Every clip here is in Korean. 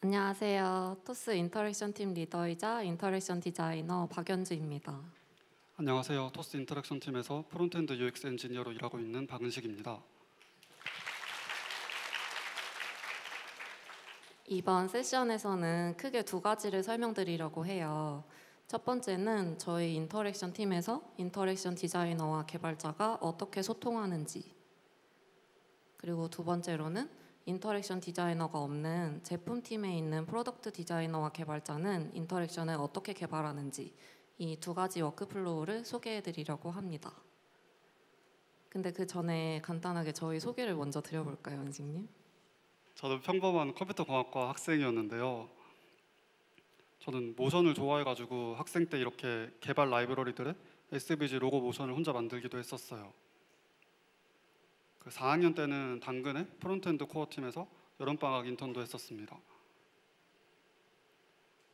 안녕하세요. 토스 인터랙션 팀 리더이자 인터랙션 디자이너 박연주입니다. 안녕하세요. 토스 인터랙션 팀에서 프론트엔드 UX 엔지니어로 일하고 있는 박은식입니다. 이번 세션에서는 크게 두 가지를 설명드리려고 해요. 첫 번째는 저희 인터랙션 팀에서 인터랙션 디자이너와 개발자가 어떻게 소통하는지, 그리고 두 번째로는 인터랙션 디자이너가 없는 제품팀에 있는 프로덕트 디자이너와 개발자는 인터랙션을 어떻게 개발하는지, 이 두 가지 워크플로우를 소개해드리려고 합니다. 근데 그 전에 간단하게 저희 소개를 먼저 드려볼까요, 은식님? 저도 평범한 컴퓨터공학과 학생이었는데요. 저는 모션을 좋아해가지고 학생 때 이렇게 개발 라이브러리들의 SVG 로고 모션을 혼자 만들기도 했었어요. 그 4학년 때는 당근의 프론트엔드 코어 팀에서 여름방학 인턴도 했었습니다.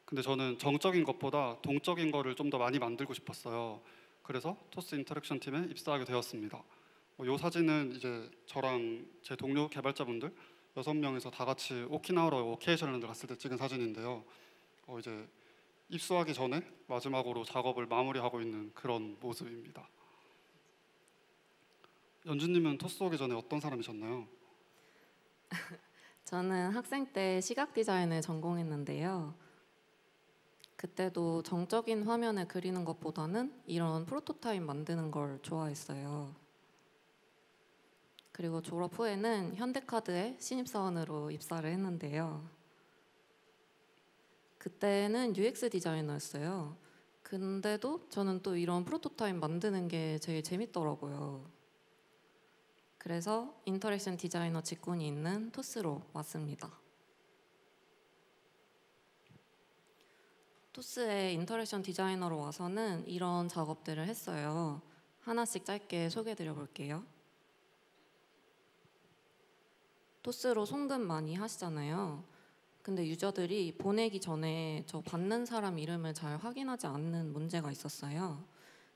근데 저는 정적인 것보다 동적인 거를 좀 더 많이 만들고 싶었어요. 그래서 토스 인터랙션 팀에 입사하게 되었습니다. 이 사진은 이제 저랑 제 동료 개발자분들 6명에서 다 같이 오키나와로 워케이션을 갔을 때 찍은 사진인데요. 이제 입수하기 전에 마지막으로 작업을 마무리하고 있는 그런 모습입니다. 연주님은 토스 오기 전에 어떤 사람이셨나요? 저는 학생 때 시각 디자인을 전공했는데요. 그때도 정적인 화면을 그리는 것보다는 이런 프로토타입 만드는 걸 좋아했어요. 그리고 졸업 후에는 현대카드에 신입사원으로 입사를 했는데요. 그때는 UX 디자이너였어요. 근데도 저는 또 이런 프로토타입 만드는 게 제일 재밌더라고요. 그래서 인터랙션 디자이너 직군이 있는 토스로 왔습니다. 토스에 인터랙션 디자이너로 와서는 이런 작업들을 했어요. 하나씩 짧게 소개해드려 볼게요. 토스로 송금 많이 하시잖아요. 근데 유저들이 보내기 전에 저 받는 사람 이름을 잘 확인하지 않는 문제가 있었어요.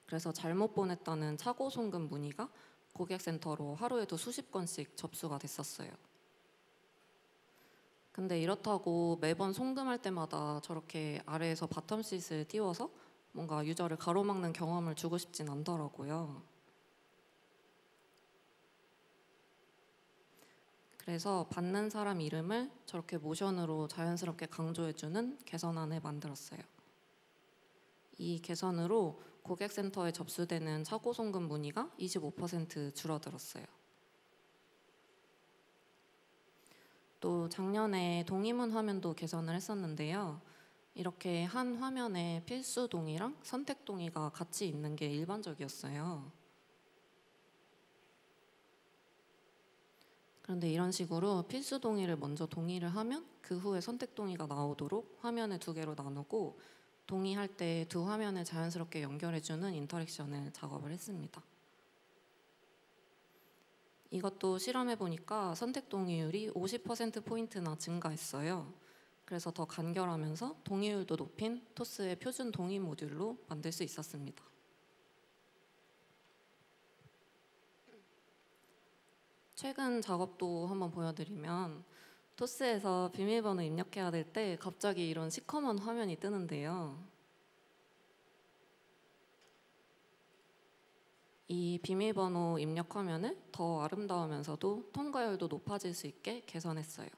그래서 잘못 보냈다는 착오 송금 문의가 고객센터로 하루에도 수십 건씩 접수가 됐었어요. 근데 이렇다고 매번 송금할 때마다 저렇게 아래에서 바텀싯을 띄워서 뭔가 유저를 가로막는 경험을 주고 싶진 않더라고요. 그래서 받는 사람 이름을 저렇게 모션으로 자연스럽게 강조해주는 개선안을 만들었어요. 이 개선으로 고객센터에 접수되는 착오 송금 문의가 25% 줄어들었어요. 또 작년에 동의문 화면도 개선을 했었는데요. 이렇게 한 화면에 필수 동의랑 선택 동의가 같이 있는 게 일반적이었어요. 그런데 이런 식으로 필수 동의를 먼저 동의를 하면 그 후에 선택 동의가 나오도록 화면을 두 개로 나누고 동의할 때 두 화면을 자연스럽게 연결해주는 인터랙션을 작업을 했습니다. 이것도 실험해보니까 선택 동의율이 50%포인트나 증가했어요. 그래서 더 간결하면서 동의율도 높인 토스의 표준 동의 모듈로 만들 수 있었습니다. 최근 작업도 한번 보여드리면 토스에서 비밀번호 입력해야 될 때 갑자기 이런 시커먼 화면이 뜨는데요. 이 비밀번호 입력 화면을 더 아름다우면서도 통과율도 높아질 수 있게 개선했어요.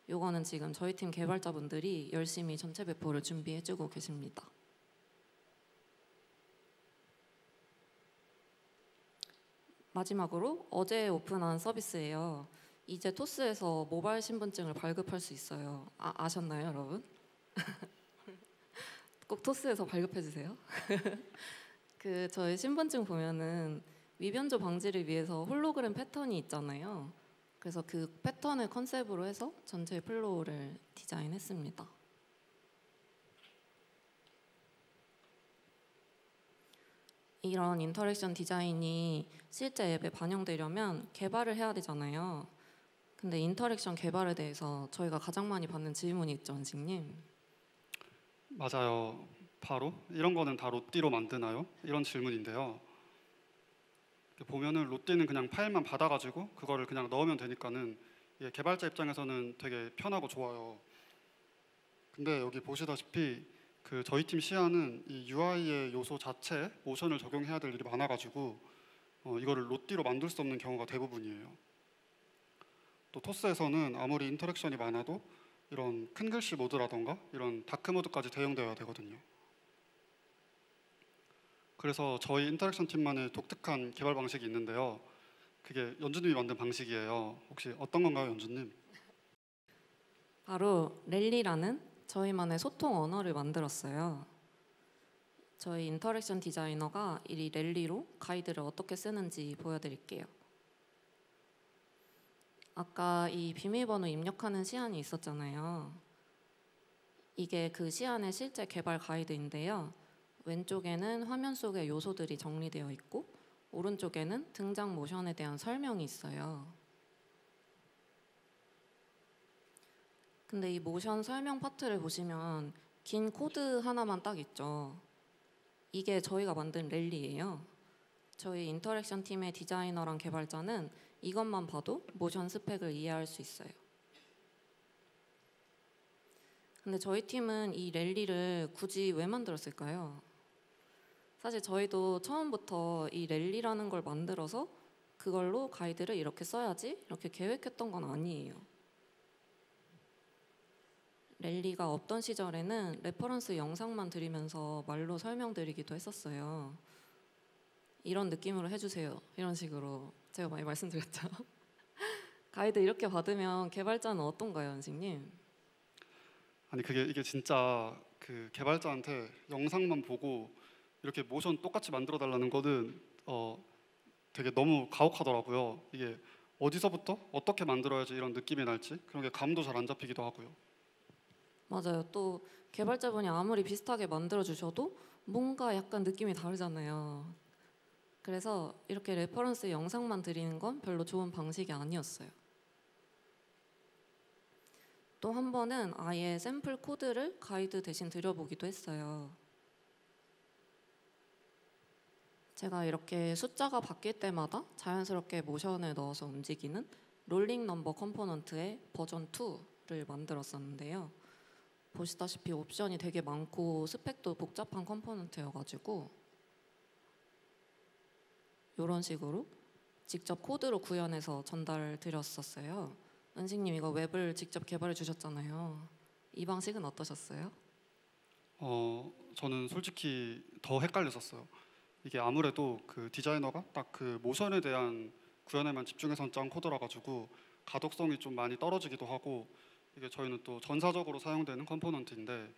요거는 지금 저희 팀 개발자분들이 열심히 전체 배포를 준비해주고 계십니다. 마지막으로 어제 오픈한 서비스예요. 이제 토스에서 모바일 신분증을 발급할 수 있어요. 아셨나요, 여러분? 꼭 토스에서 발급해주세요. 저희 신분증 보면은 위변조 방지를 위해서 홀로그램 패턴이 있잖아요. 그래서 그 패턴을 컨셉으로 해서 전체 플로우를 디자인했습니다. 이런 인터랙션 디자인이 실제 앱에 반영되려면 개발을 해야 되잖아요. 근데 인터랙션 개발에 대해서 저희가 가장 많이 받는 질문이 있죠, 은식님? 맞아요. 바로 이런 거는 다 롯디로 만드나요? 이런 질문인데요. 보면은 롯디는 그냥 파일만 받아가지고 그거를 그냥 넣으면 되니까는 개발자 입장에서는 되게 편하고 좋아요. 근데 여기 보시다시피 그 저희 팀 시야는 이 UI의 요소 자체에 모션을 적용해야 될 일이 많아가지고 이거를 롯디로 만들 수 없는 경우가 대부분이에요. 또 토스에서는 아무리 인터랙션이 많아도 이런 큰 글씨 모드라던가 이런 다크 모드까지 대응되어야 되거든요. 그래서 저희 인터랙션 팀만의 독특한 개발 방식이 있는데요. 그게 연주님이 만든 방식이에요. 혹시 어떤 건가요, 연주님? 바로 랠리라는 저희만의 소통 언어를 만들었어요. 저희 인터랙션 디자이너가 이 랠리로 가이드를 어떻게 쓰는지 보여드릴게요. 아까 이 비밀번호 입력하는 시안이 있었잖아요. 이게 그 시안의 실제 개발 가이드인데요. 왼쪽에는 화면 속의 요소들이 정리되어 있고 오른쪽에는 등장 모션에 대한 설명이 있어요. 근데 이 모션 설명 파트를 보시면 긴 코드 하나만 딱 있죠. 이게 저희가 만든 랠리예요. 저희 인터랙션 팀의 디자이너랑 개발자는 이것만 봐도 모션 스펙을 이해할 수 있어요. 근데 저희 팀은 이 랠리를 굳이 왜 만들었을까요? 사실 저희도 처음부터 이 랠리라는 걸 만들어서 그걸로 가이드를 이렇게 써야지 이렇게 계획했던 건 아니에요. 랠리가 없던 시절에는 레퍼런스 영상만 드리면서 말로 설명드리기도 했었어요. 이런 느낌으로 해주세요. 이런 식으로 제가 많이 말씀드렸죠. 가이드 이렇게 받으면 개발자는 어떤가요, 연식님? 아니 이게 진짜 그 개발자한테 영상만 보고 이렇게 모션 똑같이 만들어 달라는 거는 되게 너무 가혹하더라고요. 이게 어디서부터 어떻게 만들어야지 이런 느낌이 날지 그런 게 감도 잘 안 잡히기도 하고요. 맞아요. 또 개발자분이 아무리 비슷하게 만들어 주셔도 뭔가 약간 느낌이 다르잖아요. 그래서 이렇게 레퍼런스 영상만 드리는 건 별로 좋은 방식이 아니었어요. 또 한 번은 아예 샘플 코드를 가이드 대신 드려보기도 했어요. 제가 이렇게 숫자가 바뀔 때마다 자연스럽게 모션을 넣어서 움직이는 롤링 넘버 컴포넌트의 버전 2를 만들었었는데요. 보시다시피 옵션이 되게 많고 스펙도 복잡한 컴포넌트여가지고 이런 식으로 직접 코드로 구현해서 전달을 드렸었어요. 은식님 이거 웹을 직접 개발해 주셨잖아요. 이 방식은 어떠셨어요? 저는 솔직히 더 헷갈렸었어요. 이게 아무래도 그 디자이너가 딱 그 모션에 대한 구현에만 집중해서 짠 코드라 가지고 가독성이 좀 많이 떨어지기도 하고 이게 저희는 또 전사적으로 사용되는 컴포넌트인데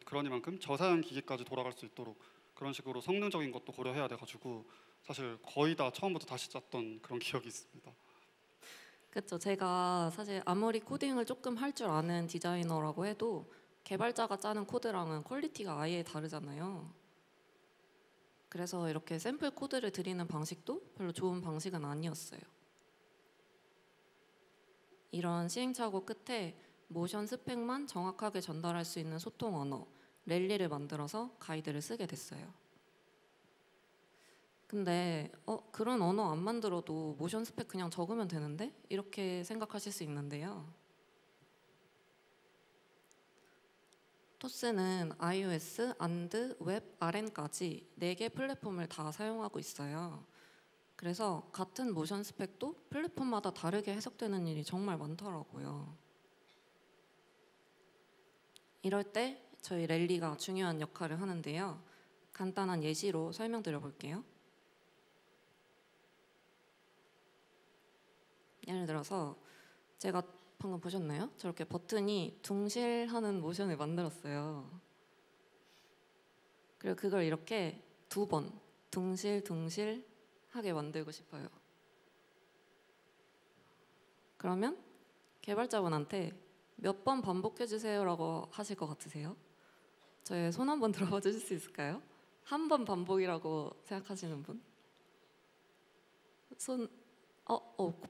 그러니만큼 저사양 기기까지 돌아갈 수 있도록 그런 식으로 성능적인 것도 고려해야 돼가지고 사실 거의 다 처음부터 다시 짰던 그런 기억이 있습니다. 그렇죠. 제가 사실 아무리 코딩을 조금 할 줄 아는 디자이너라고 해도 개발자가 짜는 코드랑은 퀄리티가 아예 다르잖아요. 그래서 이렇게 샘플 코드를 드리는 방식도 별로 좋은 방식은 아니었어요. 이런 시행착오 끝에 모션 스펙만 정확하게 전달할 수 있는 소통 언어, 랠리를 만들어서 가이드를 쓰게 됐어요. 근데 그런 언어 안 만들어도 모션 스펙 그냥 적으면 되는데? 이렇게 생각하실 수 있는데요. 토스는 iOS, 안드, 웹, RN까지 4개 플랫폼을 다 사용하고 있어요. 그래서 같은 모션 스펙도 플랫폼마다 다르게 해석되는 일이 정말 많더라고요. 이럴 때 저희 랠리가 중요한 역할을 하는데요. 간단한 예시로 설명드려 볼게요. 예를 들어서 제가 방금 보셨나요? 저렇게 버튼이 둥실하는 모션을 만들었어요. 그리고 그걸 이렇게 2번 둥실둥실하게 만들고 싶어요. 그러면 개발자분한테 몇 번 반복해 주세요라고 하실 것 같으세요? 저의 손 한번 들어봐 주실 수 있을까요? 한 번 반복이라고 생각하시는 분? 손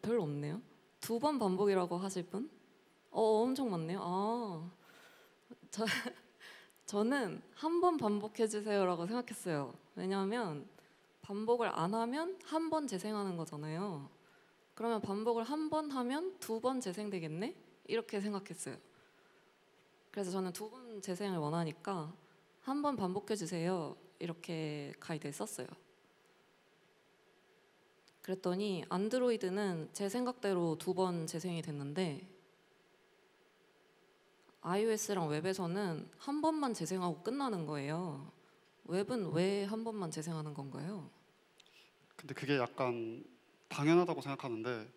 별로 없네요. 2번 반복이라고 하실 분? 엄청 많네요. 저는 한 번 반복해 주세요라고 생각했어요. 왜냐하면 반복을 안 하면 한 번 재생하는 거잖아요. 그러면 반복을 한 번 하면 2번 재생되겠네? 이렇게 생각했어요. 그래서 저는 2번 재생을 원하니까 한 번 반복해 주세요. 이렇게 가이드에 썼어요. 그랬더니 안드로이드는 제 생각대로 2번 재생이 됐는데 iOS랑 웹에서는 한 번만 재생하고 끝나는 거예요. 웹은 왜 한 번만 재생하는 건가요? 근데 그게 약간 당연하다고 생각하는데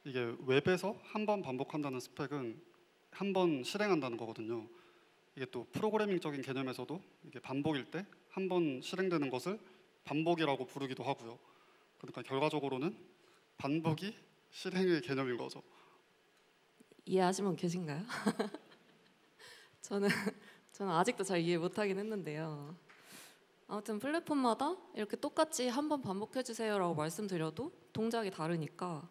이게 웹에서 한 번 반복한다는 스펙은 한 번 실행한다는 거거든요. 이게 또 프로그래밍적인 개념에서도 이게 반복일 때 한 번 실행되는 것을 반복이라고 부르기도 하고요. 그러니까 결과적으로는 반복이 실행의 개념인 거죠. 이해하시는 분 계신가요? 저는 저는 아직도 잘 이해 못하긴 했는데요. 아무튼 플랫폼마다 이렇게 똑같이 한 번 반복해 주세요라고 말씀드려도 동작이 다르니까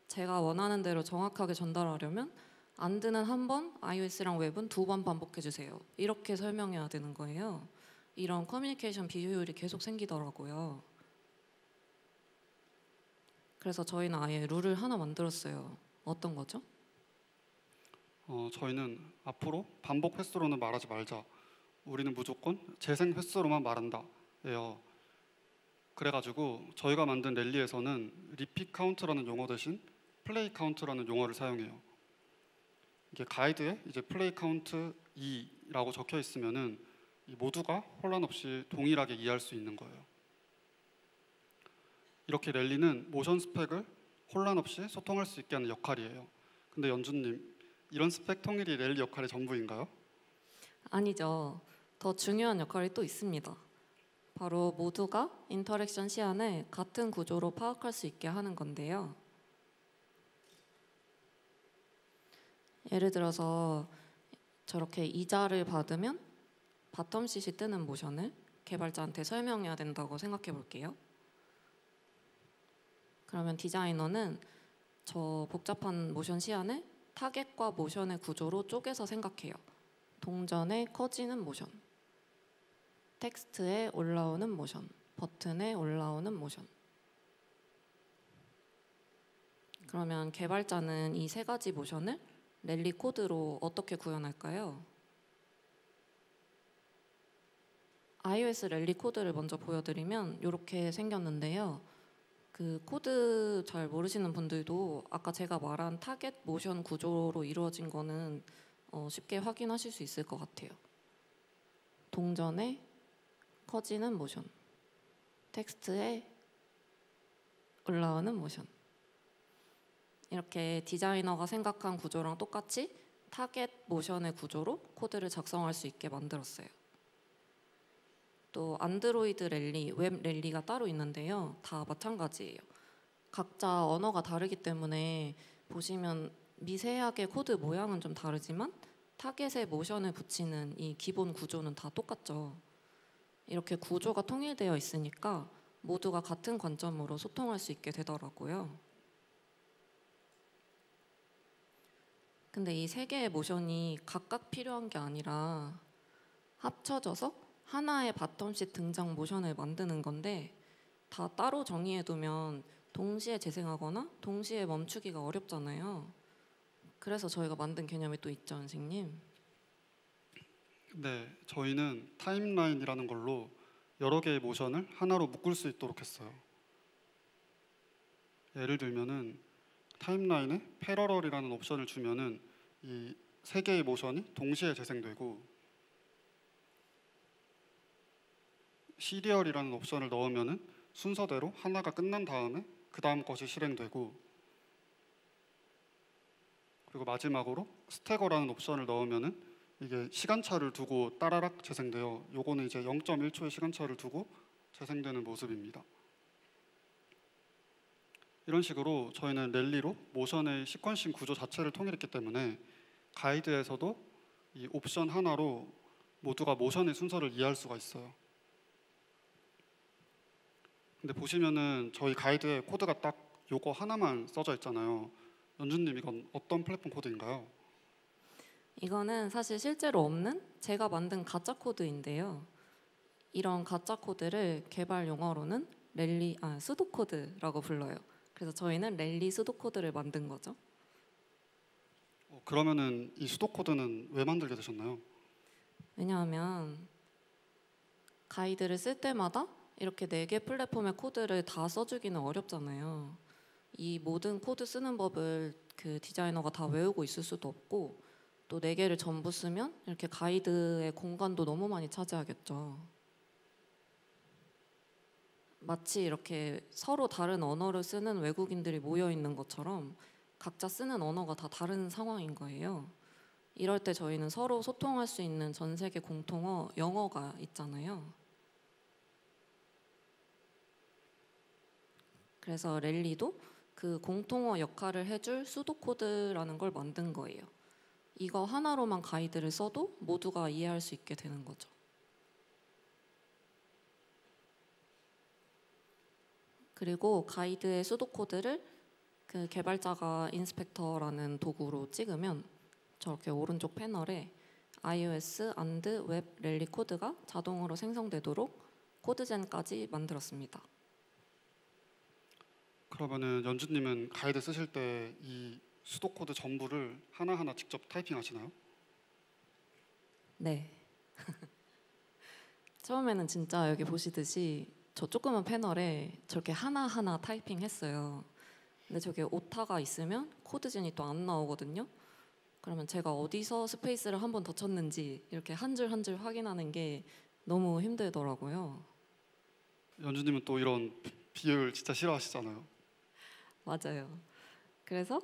제가 원하는 대로 정확하게 전달하려면 안드는 한 번, iOS랑 웹은 2번 반복해 주세요. 이렇게 설명해야 되는 거예요. 이런 커뮤니케이션 비효율이 계속 생기더라고요. 그래서 저희는 아예 룰을 하나 만들었어요. 어떤 거죠? 저희는 앞으로 반복 횟수로는 말하지 말자. 우리는 무조건 재생 횟수로만 말한다예요. 그래가지고 저희가 만든 랠리에서는 리핏 카운트라는 용어 대신 플레이 카운트라는 용어를 사용해요. 이게 가이드에 이제 플레이 카운트 2라고 적혀 있으면은 이 모두가 혼란 없이 동일하게 이해할 수 있는 거예요. 이렇게 랠리는 모션 스펙을 혼란 없이 소통할 수 있게 하는 역할이에요. 근데 연주님, 이런 스펙 통일이 랠리 역할의 전부인가요? 아니죠. 더 중요한 역할이 또 있습니다. 바로 모두가 인터랙션 시안을 같은 구조로 파악할 수 있게 하는 건데요. 예를 들어서 저렇게 이자를 받으면 바텀 시 뜨는 모션을 개발자한테 설명해야 된다고 생각해 볼게요. 그러면 디자이너는 저 복잡한 모션 시안을 타겟과 모션의 구조로 쪼개서 생각해요. 동전에 커지는 모션, 텍스트에 올라오는 모션, 버튼에 올라오는 모션. 그러면 개발자는 이 3가지 모션을 랠리 코드로 어떻게 구현할까요? iOS 랠리 코드를 먼저 보여드리면 이렇게 생겼는데요. 그 코드 잘 모르시는 분들도 아까 제가 말한 타겟 모션 구조로 이루어진 거는 쉽게 확인하실 수 있을 것 같아요. 동전에 커지는 모션, 텍스트에 올라오는 모션. 이렇게 디자이너가 생각한 구조랑 똑같이 타겟 모션의 구조로 코드를 작성할 수 있게 만들었어요. 또 안드로이드 랠리, 웹 랠리가 따로 있는데요. 다 마찬가지예요. 각자 언어가 다르기 때문에 보시면 미세하게 코드 모양은 좀 다르지만 타겟에 모션을 붙이는 이 기본 구조는 다 똑같죠. 이렇게 구조가 통일되어 있으니까 모두가 같은 관점으로 소통할 수 있게 되더라고요. 근데 이 3개의 모션이 각각 필요한 게 아니라 합쳐져서 하나의 바텀 등장 모션을 만드는 건데 다 따로 정의해두면 동시에 재생하거나 동시에 멈추기가 어렵잖아요. 그래서 저희가 만든 개념이 또 있죠, 선생님. 네, 저희는 타임라인이라는 걸로 여러 개의 모션을 하나로 묶을 수 있도록 했어요. 예를 들면은 타임라인에 패러럴이라는 옵션을 주면은 이 3개의 모션이 동시에 재생되고 시리얼이라는 옵션을 넣으면은 순서대로 하나가 끝난 다음에 그 다음 것이 실행되고 그리고 마지막으로 스태거라는 옵션을 넣으면은 이게 시간차를 두고 따라락 재생돼요. 요거는 이제 0.1초의 시간차를 두고 재생되는 모습입니다. 이런 식으로 저희는 랠리로 모션의 시퀀싱 구조 자체를 통일했기 때문에 가이드에서도 이 옵션 하나로 모두가 모션의 순서를 이해할 수가 있어요. 근데 보시면은 저희 가이드에 코드가 딱 요거 하나만 써져 있잖아요. 연주님 이건 어떤 플랫폼 코드인가요? 이거는 사실 실제로 없는 제가 만든 가짜 코드인데요. 이런 가짜 코드를 개발 용어로는 수도 코드라고 불러요. 그래서 저희는 랠리 수도 코드를 만든 거죠. 그러면은 이 수도 코드는 왜 만들게 되셨나요? 왜냐하면 가이드를 쓸 때마다 이렇게 4개 플랫폼의 코드를 다 써주기는 어렵잖아요. 이 모든 코드 쓰는 법을 그 디자이너가 다 외우고 있을 수도 없고 또 4개를 전부 쓰면 이렇게 가이드의 공간도 너무 많이 차지하겠죠. 마치 이렇게 서로 다른 언어를 쓰는 외국인들이 모여 있는 것처럼 각자 쓰는 언어가 다 다른 상황인 거예요. 이럴 때 저희는 서로 소통할 수 있는 전 세계 공통어 영어가 있잖아요. 그래서 랠리도 그 공통어 역할을 해줄 수도코드라는 걸 만든 거예요. 이거 하나로만 가이드를 써도 모두가 이해할 수 있게 되는 거죠. 그리고 가이드의 수도코드를 그 개발자가 인스펙터라는 도구로 찍으면 저렇게 오른쪽 패널에 iOS, and, 웹, 랠리 코드가 자동으로 생성되도록 코드젠까지 만들었습니다. 그러면은 연주님은 가이드 쓰실 때 이 수도 코드 전부를 하나하나 직접 타이핑하시나요? 네. 처음에는 진짜 여기 보시듯이 저 조그만 패널에 저렇게 하나하나 타이핑했어요. 근데 저게 오타가 있으면 코드진이 또 안 나오거든요. 그러면 제가 어디서 스페이스를 한 번 더 쳤는지 이렇게 한 줄 한 줄 확인하는 게 너무 힘들더라고요. 연주님은 또 이런 비율 진짜 싫어하시잖아요. 맞아요. 그래서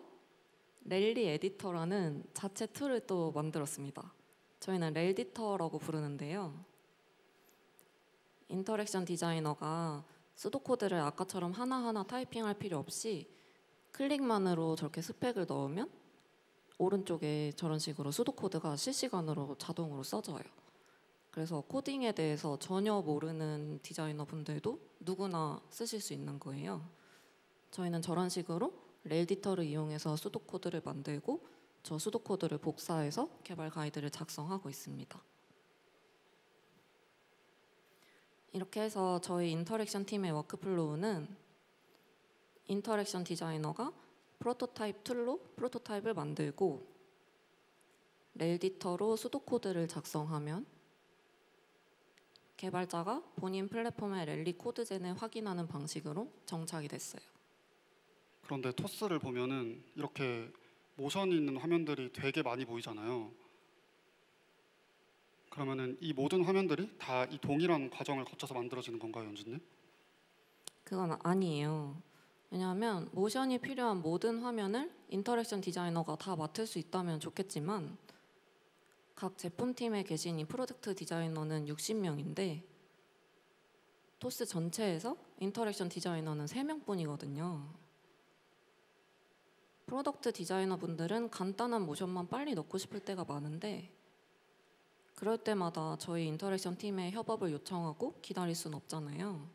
랠리 에디터라는 자체 툴을 또 만들었습니다. 저희는 랠디터라고 부르는데요. 인터랙션 디자이너가 수도코드를 아까처럼 하나하나 타이핑할 필요 없이 클릭만으로 저렇게 스펙을 넣으면 오른쪽에 저런 식으로 수도코드가 실시간으로 자동으로 써져요. 그래서 코딩에 대해서 전혀 모르는 디자이너 분들도 누구나 쓰실 수 있는 거예요. 저희는 저런 식으로 랠디터를 이용해서 수도코드를 만들고 저 수도코드를 복사해서 개발 가이드를 작성하고 있습니다. 이렇게 해서 저희 인터랙션 팀의 워크플로우는 인터랙션 디자이너가 프로토타입 툴로 프로토타입을 만들고 랠디터로 수도코드를 작성하면 개발자가 본인 플랫폼의 랠리 코드젠을 확인하는 방식으로 정착이 됐어요. 그런데 토스를 보면은 이렇게 모션이 있는 화면들이 되게 많이 보이잖아요. 그러면은 이 모든 화면들이 다 이 동일한 과정을 거쳐서 만들어지는 건가요, 연주님? 그건 아니에요. 왜냐하면 모션이 필요한 모든 화면을 인터랙션 디자이너가 다 맡을 수 있다면 좋겠지만 각 제품팀에 계신 이 프로덕트 디자이너는 60명인데 토스 전체에서 인터랙션 디자이너는 3명뿐이거든요. 프로덕트 디자이너 분들은 간단한 모션만 빨리 넣고 싶을 때가 많은데 그럴 때마다 저희 인터랙션 팀에 협업을 요청하고 기다릴 수는 없잖아요.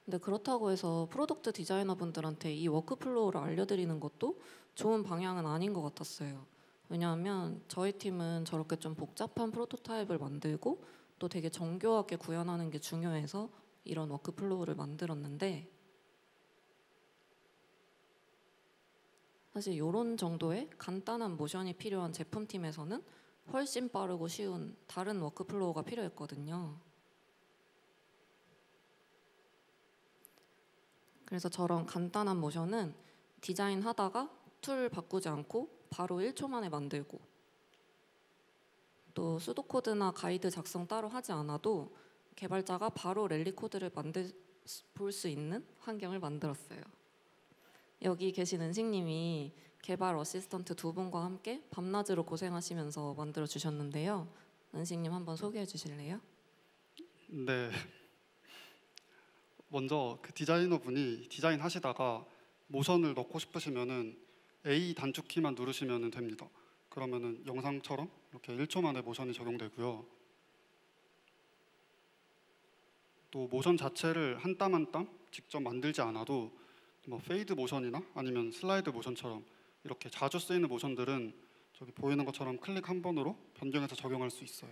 근데 그렇다고 해서 프로덕트 디자이너 분들한테 이 워크플로우를 알려드리는 것도 좋은 방향은 아닌 것 같았어요. 왜냐하면 저희 팀은 저렇게 좀 복잡한 프로토타입을 만들고 또 되게 정교하게 구현하는 게 중요해서 이런 워크플로우를 만들었는데 사실 이런 정도의 간단한 모션이 필요한 제품팀에서는 훨씬 빠르고 쉬운 다른 워크플로우가 필요했거든요. 그래서 저런 간단한 모션은 디자인하다가 툴 바꾸지 않고 바로 1초 만에 만들고 또 수도코드나 가이드 작성 따로 하지 않아도 개발자가 바로 랠리 코드를 볼 수 있는 환경을 만들었어요. 여기 계신 은식님이 개발 어시스턴트 2분과 함께 밤낮으로 고생하시면서 만들어 주셨는데요. 은식님 한번 소개해 주실래요? 네. 먼저 그 디자이너분이 디자인하시다가 모션을 넣고 싶으시면은 A 단축키만 누르시면 됩니다. 그러면은 영상처럼 이렇게 1초 만에 모션이 적용되고요. 또 모션 자체를 한 땀 한 땀 직접 만들지 않아도 뭐 페이드 모션이나 아니면 슬라이드 모션처럼 이렇게 자주 쓰이는 모션들은 저기 보이는 것처럼 클릭 한 번으로 변경해서 적용할 수 있어요.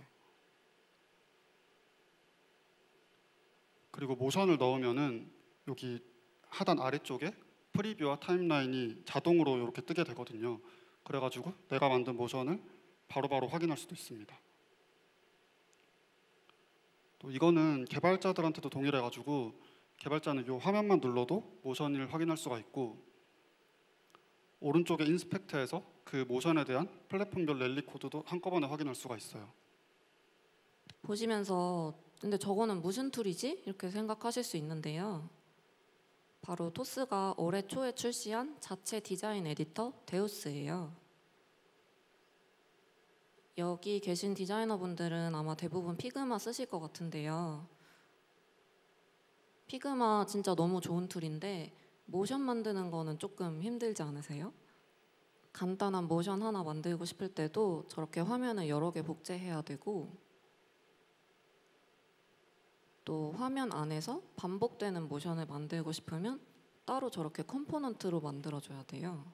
그리고 모션을 넣으면은 여기 하단 아래쪽에 프리뷰와 타임라인이 자동으로 이렇게 뜨게 되거든요. 그래가지고 내가 만든 모션을 바로바로 확인할 수도 있습니다. 또 이거는 개발자들한테도 동일해가지고 개발자는 이 화면만 눌러도 모션을 확인할 수가 있고, 오른쪽에 인스펙트에서 그 모션에 대한 플랫폼별 랠리 코드도 한꺼번에 확인할 수가 있어요. 보시면서 근데 저거는 무슨 툴이지? 이렇게 생각하실 수 있는데요. 바로 토스가 올해 초에 출시한 자체 디자인 에디터 데우스예요. 여기 계신 디자이너분들은 아마 대부분 피그마 쓰실 것 같은데요. 피그마 진짜 너무 좋은 툴인데 모션 만드는 거는 조금 힘들지 않으세요? 간단한 모션 하나 만들고 싶을 때도 저렇게 화면을 여러 개 복제해야 되고, 또 화면 안에서 반복되는 모션을 만들고 싶으면 따로 저렇게 컴포넌트로 만들어줘야 돼요.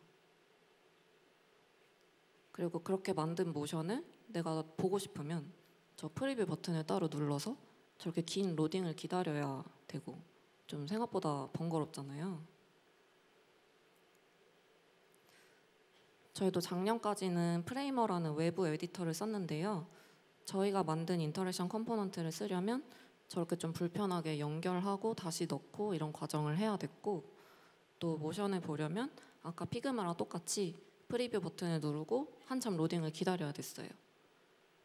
그리고 그렇게 만든 모션을 내가 보고 싶으면 저 프리뷰 버튼을 따로 눌러서 저렇게 긴 로딩을 기다려야 되고, 좀 생각보다 번거롭잖아요. 저희도 작년까지는 프레이머라는 외부 에디터를 썼는데요. 저희가 만든 인터랙션 컴포넌트를 쓰려면 저렇게 좀 불편하게 연결하고 다시 넣고 이런 과정을 해야 됐고, 또 모션을 보려면 아까 피그마랑 똑같이 프리뷰 버튼을 누르고 한참 로딩을 기다려야 됐어요.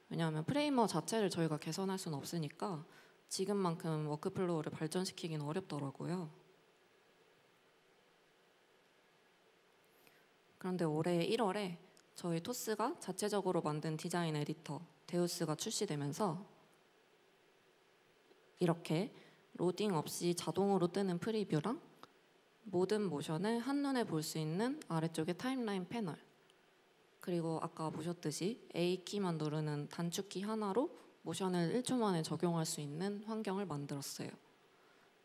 왜냐하면 프레이머 자체를 저희가 개선할 수는 없으니까 지금만큼 워크플로우를 발전시키기는 어렵더라고요. 그런데 올해 1월에 저희 토스가 자체적으로 만든 디자인 에디터 데우스가 출시되면서 이렇게 로딩 없이 자동으로 뜨는 프리뷰랑 모든 모션을 한눈에 볼 수 있는 아래쪽에 타임라인 패널, 그리고 아까 보셨듯이 A키만 누르는 단축키 하나로 모션을 1초 만에 적용할 수 있는 환경을 만들었어요.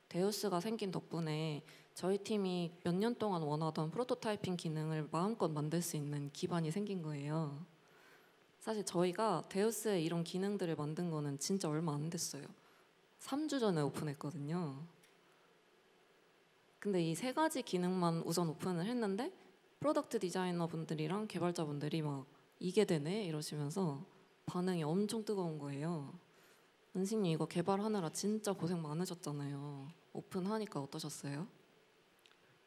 데우스가 생긴 덕분에 저희 팀이 몇 년 동안 원하던 프로토타이핑 기능을 마음껏 만들 수 있는 기반이 생긴 거예요. 사실 저희가 데우스에 이런 기능들을 만든 거는 진짜 얼마 안 됐어요. 3주 전에 오픈했거든요. 근데 이 세 가지 기능만 우선 오픈을 했는데 프로덕트 디자이너 분들이랑 개발자분들이 막 이게 되네 이러시면서 반응이 엄청 뜨거운 거예요. 은식님 이거 개발하느라 진짜 고생 많으셨잖아요. 오픈하니까 어떠셨어요?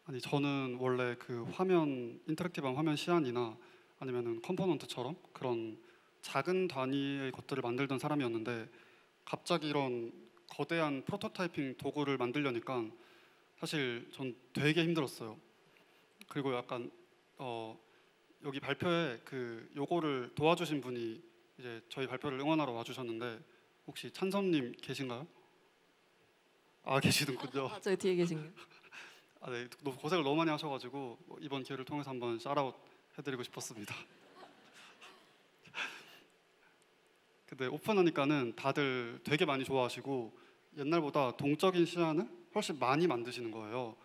아니 저는 원래 그 화면 인터랙티브한 화면 시안이나 아니면은 컴포넌트처럼 그런 작은 단위의 것들을 만들던 사람이었는데, 갑자기 이런 거대한 프로토타이핑 도구를 만들려니까 사실 전 되게 힘들었어요. 그리고 약간 여기 발표에 그 요거를 도와주신 분이 이제 저희 발표를 응원하러 와주셨는데, 혹시 찬섭님 계신가요? 아 계시는군요. 아, 저기 뒤에 계신 게. 아, 네, 고생을 너무 많이 하셔가지고 이번 기회를 통해서 한번 샤라웃 해드리고 싶었습니다. 근데 오픈하니까는 다들 되게 많이 좋아하시고 옛날보다 동적인 시안을 훨씬 많이 만드시는 거예요.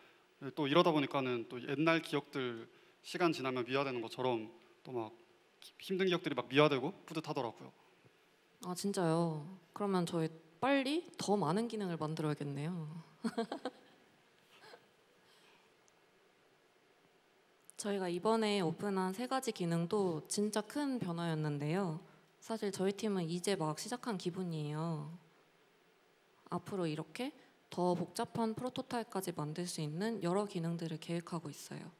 또 이러다 보니까는 또 옛날 기억들 시간 지나면 미화되는 것처럼 또 막 힘든 기억들이 막 미화되고 뿌듯하더라고요. 아 진짜요? 그러면 저희 빨리 더 많은 기능을 만들어야겠네요. 저희가 이번에 오픈한 세 가지 기능도 진짜 큰 변화였는데요. 사실 저희 팀은 이제 막 시작한 기분이에요. 앞으로 이렇게 더 복잡한 프로토타입까지 만들 수 있는 여러 기능들을 계획하고 있어요.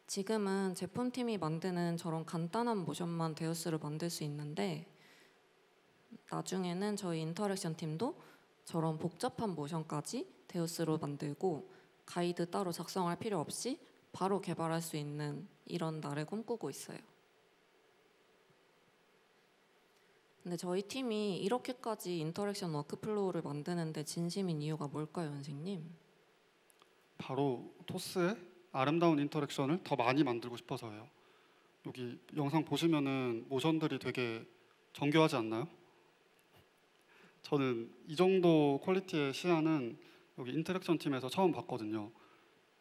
지금은 제품팀이 만드는 저런 간단한 모션만 데우스로 만들 수 있는데, 나중에는 저희 인터랙션 팀도 저런 복잡한 모션까지 데우스로 만들고 가이드 따로 작성할 필요 없이 바로 개발할 수 있는 이런 날을 꿈꾸고 있어요. 근데 저희 팀이 이렇게까지 인터랙션 워크플로우를 만드는데 진심인 이유가 뭘까요, 연식님? 바로 토스의 아름다운 인터랙션을 더 많이 만들고 싶어서예요. 여기 영상 보시면은 모션들이 되게 정교하지 않나요? 저는 이 정도 퀄리티의 시안은 여기 인터랙션 팀에서 처음 봤거든요.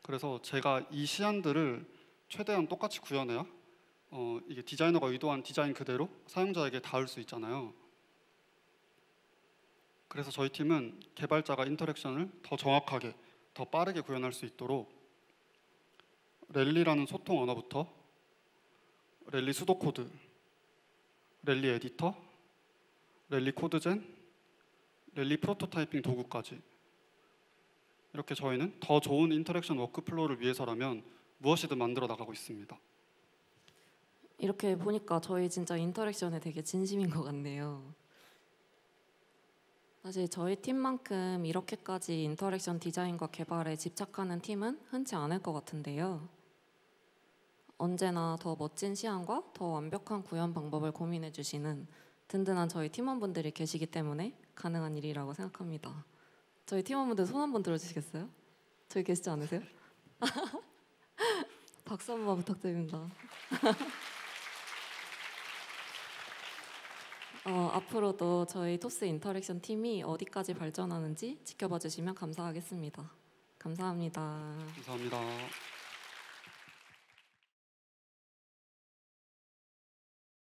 그래서 제가 이 시안들을 최대한 똑같이 구현해야 이게 디자이너가 의도한 디자인 그대로 사용자에게 닿을 수 있잖아요. 그래서 저희 팀은 개발자가 인터랙션을 더 정확하게, 더 빠르게 구현할 수 있도록 랠리라는 소통 언어부터 랠리 수도 코드, 랠리 에디터, 랠리 코드젠, 랠리 프로토타이핑 도구까지 이렇게 저희는 더 좋은 인터랙션 워크플로우를 위해서라면 무엇이든 만들어 나가고 있습니다. 이렇게 보니까 저희 진짜 인터랙션에 되게 진심인 것 같네요. 사실 저희 팀만큼 이렇게까지 인터랙션 디자인과 개발에 집착하는 팀은 흔치 않을 것 같은데요. 언제나 더 멋진 시안과 더 완벽한 구현 방법을 고민해 주시는 든든한 저희 팀원분들이 계시기 때문에 가능한 일이라고 생각합니다. 저희 팀원분들 손 한번 들어주시겠어요? 저희 계시지 않으세요? 박수 한번 부탁드립니다. 앞으로도 저희 토스 인터랙션 팀이 어디까지 발전하는지 지켜봐 주시면 감사하겠습니다. 감사합니다. 감사합니다.